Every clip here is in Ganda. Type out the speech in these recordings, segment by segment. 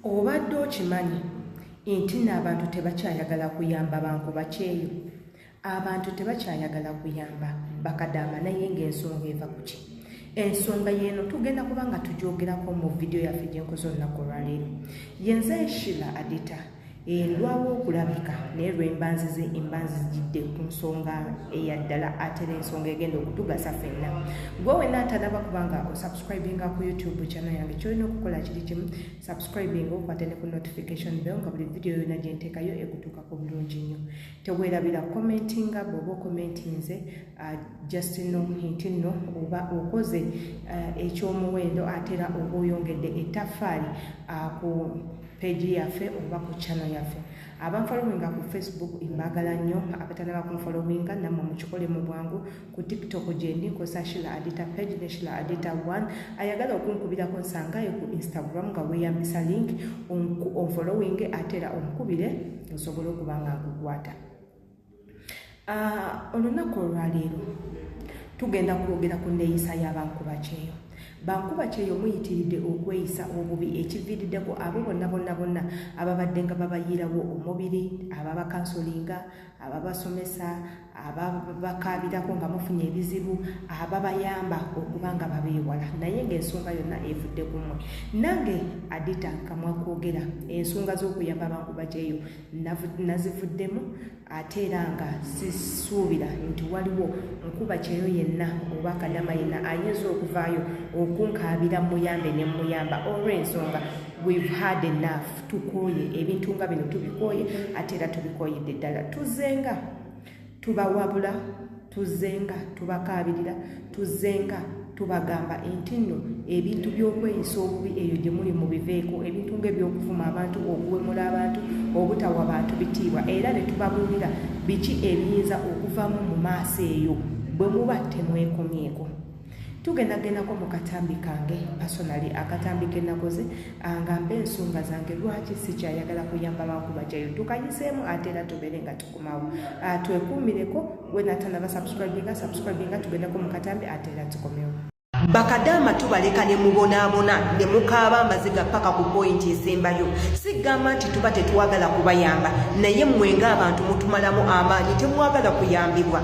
Obadde okimanyi nti n'abantu tebakyayagala kuyamba bankuba kyeyo. Abantu tebakyayagala kuyamba bakadaama naye ng'ensonga eva ku ki? Ensonga y'eno tugenda kuba nga tugyogerako mu vidiyo yaffe gye nkoze olunaku olwaleero. Yenze Sheila Adita lwawo okulabika naye lw'embanzize embanzi zijjidde ku nsonga eya ddala ate n'ensonga egenda okutugasa ffenna. Gwe wenna atalaba kubanga osubscribinga ku YouTube channel yange kyolina okukola kiri kimu subscribing okwate ne ku notification bell nga buli vidiyo yonna gye nteekayo ekutuukako bulungi nnyo. Teweerabira commentinga bw'oba okomentinze just nti nno oba okoze ekyomuwendo ate era oba oyongedde ettaffaali ku page yaffe oba ku channel yaffe. Abanfollowinga ku Facebook mbagala nnyo, abatalaba kunfollowinga nammwe mukikole mu bwangu. Ku TikTok gye ndi nkozesa Sheila Adita page ne Sheila Adita 1. Ayagala okunkubirako nsangayo ku Instagram nga weeyambisa link onfollowinge ate era onkubire nsobole okuba nga nkukwata. Olunaku olwaleero tugenda kwogera ku nneeyisa y'abankuba kyeyo. Bankuba kyeyo muyitiridde okweyisa obubi ekiviiriddeko abo bonna ababadde nga babayiirawo omubiri, ababakansolinga, ababasomesa, ababakaabirako nga mufunye ebizibu, ababayamba okuba nga babeewala, naye ng'ensonga yonna evudde ku mmwe. Nange Adita nkamwa kwogera ensonga z'okuyamba bankuba kyeyo nazivuddemu ate era nga sisuubira nti waliwo nkuba kyeyo yenna oba kadama yenna ayinza okuvaayo okunkaabira muyambe ne muyamba. Olw'ensonga we've had enough. Tukooye ebintu nga bino tubikooye ate era tubikooyedde ddala. Tuzenga tubawabula, tuzenga tubakaabirira, tuzenga tubagamba nti nno ebintu by'okweyisa obubi eyo gye muli mu biveeko, ebintu ng'ebyokuvuma abantu, okuwemula abantu, obutawa abantu bitiibwa, era ne tubabuulira biki ebiyinza okuvaamu mu maaso eyo bwe muba temwekomyeko. Tugendagendako mu katambi kange personally, akatambi ke nakoze nga mba ensonga zange lwaki sikyayagala kuyamba bankuba kyeyo. Tukanyiseemu ate era tubeere nga tukomawo. Twekuumireko gwe natanaba subscribinga tugendako mu katambi ate era tukomewo. Bakadaama tubaleka ne mubonaabona ne mukaaba amaziga paka ku pointi esembayo. Sigamba nti tuba tetwagala kubayamba naye mmwe ng'abantu mutumalamu amaanyi, temwagala kuyambibwa,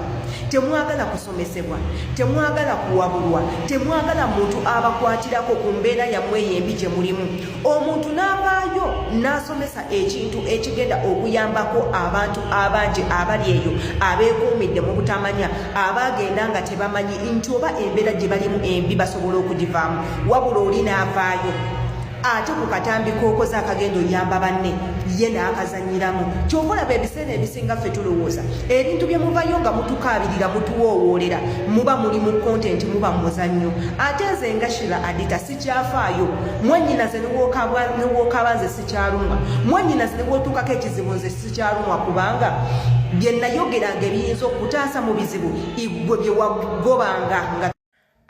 temwagala kusomesebwa, temwagala kuwabulwa, temwagala muntu abakwatirako ku mbeera yammwe yembi gye mulimu. Omuntu n'avaayo n'asomesa ekintu ekigenda okuyambako abantu abangi abali eyo abeekuumidde mu butamanya, abaagenda nga tebamanyi nti oba embeera gye balimu embi basobola okugivaamu, wabula oli n'avaayo ate ku katambi k'okoze akagenda oyamba banne ye n'akazanyiramu. Kyova olaba ebiseera ebisinga ffe tulowooza ebintu bye muvayo nga mutukaabirira mutuwoowoolera muba muli mu kontenti, muba mu muzannyo. Ate nze nga Sheila Adita sikyafaayo. Mwannyinaze newookaaba nze sikyalumwa, mwannyinaze newootuukako ekizibu nze sikyalumwa, kubanga bye nayogeranga ebiyinza okutaasa mu bizibu igwe bye wagobanga nga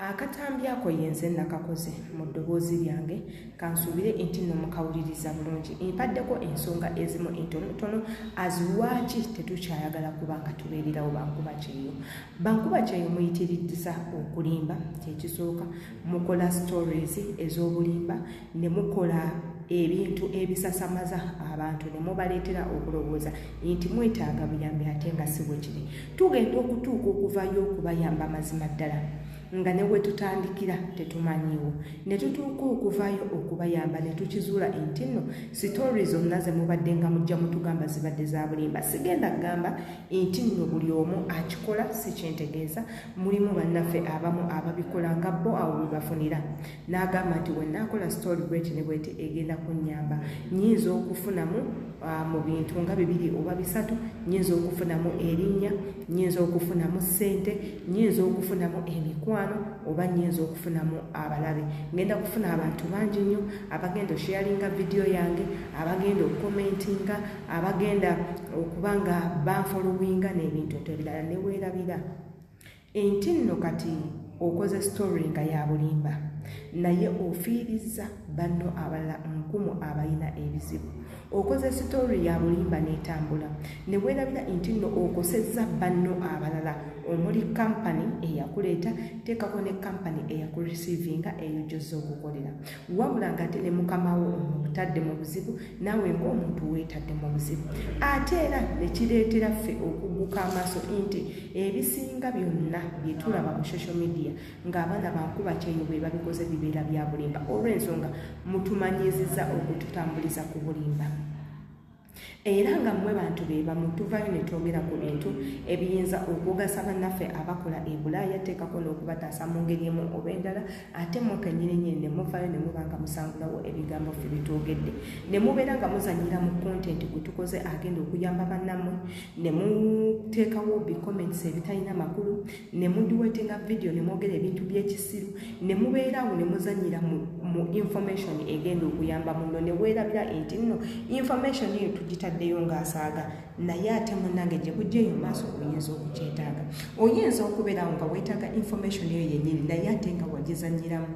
akatambi ako yenze nakakoze mu ddoboozi lyange kansuubire nti nno mukawuliriza bulungi. Mpaddeko ensonga ezimu entonotono lwaki tetukyayagala kuba nga tubeererawo bankuba kyeyo. Bankuba kyeyo muyitirizza okulimba kyekisooka, mukola stories ez'obulimba, ne mukola ebintu ebisasamaza abantu ne mubaleetera okulowooza nti mwetaaga buyambi ate nga si bwe kiri. Tugenda okutuuka okuvaayo okubayamba mazima ddala nga ne we tutandikira tetumanyiwo, ne tutuuka okuvaayo okubayamba ne tukizuula nti nno sitori zonna ze mubadde nga mujja mutugamba zibadde za bulimba. Sigenda kugamba nti nno buli omu akikola, si kyentegeeza. Mulimu bannaffe abamu ababikola nga bo awo we bafunira, n'agamba nti we naakola sitori bweti ne bweti egenda kunnyamba, nnyinza okufunamu mu bintu nga 2 oba 3, nnyinza okufunamu erinnya, nnyinza okufunamu ssente, nnyinza okufunamu emikwano oba nnyinza okufunamu abalabe. Ngenda kufuna abantu bangi nnyo abagenda osharinga vidiyo yange, abagenda okukomentinga, abagenda okuba nga banfollowinga n'ebintu ebirala. Ne weerabira nti nno kati okoze story nga ya bulimba naye ofiirizza banno abalala makumu abalina ebizibu. Okoze sitori ya bulimba n'etambula ne weerabira nti nno okosezza banno abalala omuli kampani eyakuleeta teekako ne kampani eyakuresiivinga eyo gy'ozza okukolera, wabula ng'ate ne mukamawo omutadde mu buzibu naawe ng'omuntu weetadde mu buzibu. Ate era ne kireetera ffe okugguka amaaso nti ebisinga byonna bye tulaba ku social media ng'abaana bankuba kyeyo bwe babikoze bibeera bya bulimba, olw'ensonga mutumanyizizza okututambuliza ku bulimba. Era nga mmwe bantu be bamu tuvayo ne twogera ku bintu ebiyinza okugasa bannaffe abakola e Bulaaya, teekako n'okubataasa mu ngeri emu oba endala, ate mmwe kennyini ne muvayo ne muba nga musangulawo ebigambo ffe bitwogedde, ne mubeera nga muzanyira mu kontenti gwe tukoze agenda okuyamba bannammwe, ne muteekawo comments ebitalina makulu, ne mudiwetinga vidiyo ne mwogera ebintu by'ekisiru, ne mubeerawo ne muzanyira mu information egenda okuyamba munno, ne weerabira nti nno information eyo tugitaddeyo ng'asaaga, naye ate munnange gye bujjeeyo maaso oyinza okukyetaaga. Oyinza okubeerawo nga weetaaga information eyo yennyini, naye ate nga wagizanyiramu,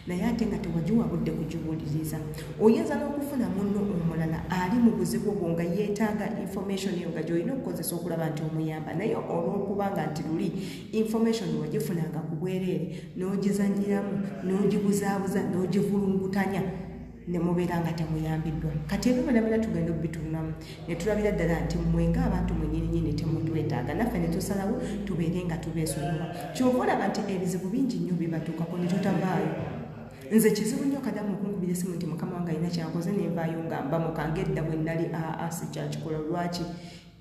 naye ate nga tewagiwa budde kugiwuliriza. Oyinza n'okufuna munno omulala ali mu buzibu bwo nga yeetaaga information eyo nga gy'olina okukozesa okulaba nti omuyamba, naye olw'okuba nga nti luli information wagifunanga ku bwereere n'ogizanyiramu n'ogibuzaabuza n'ogivulungutanya, ne mubeera nga temuyambiddwa. Kati ebyo byonna tugenda okubituunamu ne tulabira ddala nti mmwe ng'abantu mwennyini temutwetaaga, naffe ne tusalawo tubeere nga tubeesonyiwa. Kyova olaba nti ebizibu bingi nnyo bibatuukako ne tutavaayo. Nze kizibu nnyo kadamu okunkubira essimu nti mukama wange alina kyankoze ne nvaayo nga mba mukange edda bwe nnali sikyakikola. Lwaki?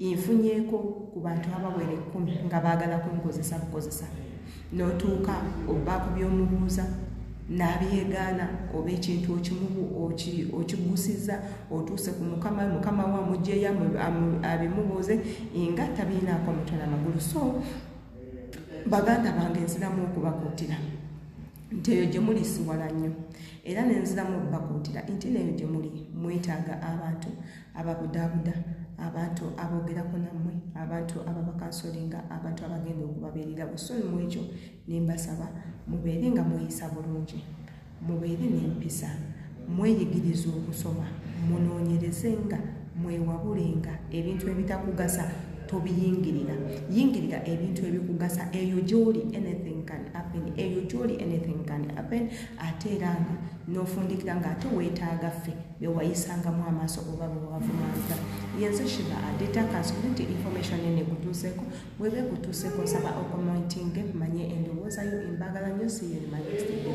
Nfunyeeko ku bantu abawera 10 nga baagala kunkozesa bukozesa, n'otuuka obaako by'omubuuza n'abyegaana oba ekintu okigusiza otuuse ku mukama wa mugyeyo abimubuuze nga tabiinaako mutwe n'amagulu. So baganda bange nziramu okubakuutira nti eyo gye muli si wala nnyo, era nenziramu okubakuutira nti neyo gye muli mwetaaga abantu ababudaabuda, abantu aboogerako nammwe, abantu ababakansolinga, abantu abagenda okubabeerera busomi mu ekyo. Nembasaba mubeere nga mweyisa bulungi, mubeere n'empisa, mweyigirize okusoma, munoonyerezenga, mwewabulenga, ebintu ebitakugasa tobiyingirira. Yingirira ebintu ebikugasa, eyo gy'oli anything can happen, eyo gy'oli anything can happen. Ate era nga n'ofundikira ng'ate weetaaga ffe be wayisangamu amaaso oba be wavumanga. Yenze Shiba Adeta kansubira nti information ene kutuuseeko, bw'eba ekutuuseeko nsaba okomentinge manye endowooza yo, embagala nnyo. See you in my next video.